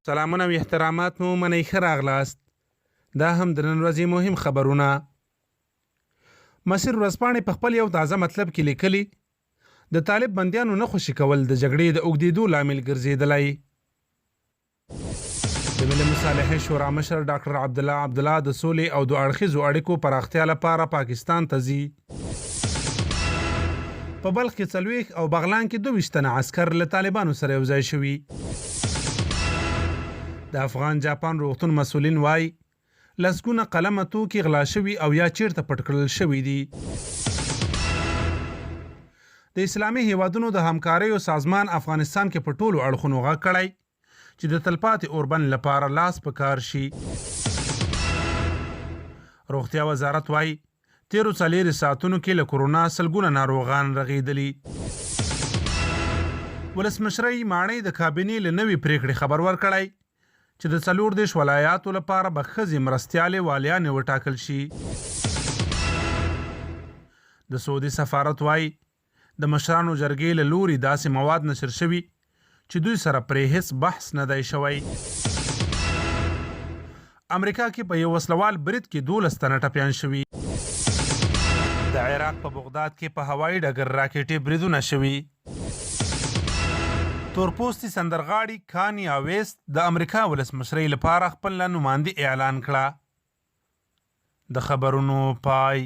سلامونه او احترامات مو منئ ښه راغلاست. دا هم د نن ورځې مهم خبرونه. مصر ورځپاڼې په خپل یو تازه مطلب کې لیکلي د طالب بندیانو نه خوشي کول د جګړې د اوږدېدو لامل ګرځېدلی. د ملي مصالحې شورا مشر ډاکټر عبدالله د سولې او د اړخیزو اړیکو پراختیا لپاره پاکستان ته ځي. په بلخ کې 40 او بغلان کې 22 تنه عسکر له طالبانو سره یوځای شوي. د افغان جاپان روغتون مسؤلین وایي لسګونه قلمه توکي غلا شوي او یا چیرته پټ کړل شوي دي. د اسلامي هیوادونو د همکاریو سازمان افغانستان کې په ټولو اړخونو غږ کړی چې د تلپاتې اوربند لپاره لاس په کار شي. روغتیا وزارت وایي تیرو 4 ساعتونو کې له کورونا سلګونه ناروغان رغېدلي. ولسمشرۍ ماڼۍ د کابینې له نوې پریکړې خبر ورکړی چې د 14 ولایاتو لپاره به ښځې مرستیالې والیانې وټاکل شي. د سعودي سفارت وایي د مشرانو جرګې له لوري داسې مواد نشر شوي چې دوی سره پرې هیڅ بحث نه دی شوی. امریکا کې په یو وسلوال برید کې 12 تنه ټپیان شوي. د عراق په بغداد کې په هوایي ډګر راکېټې بریدونه شوي. تورپوستي سندرغاړي کانیا ویست د امریکا ولسمشرۍ لپاره خپل نماینده اعلان کړه. د خبرونو پای.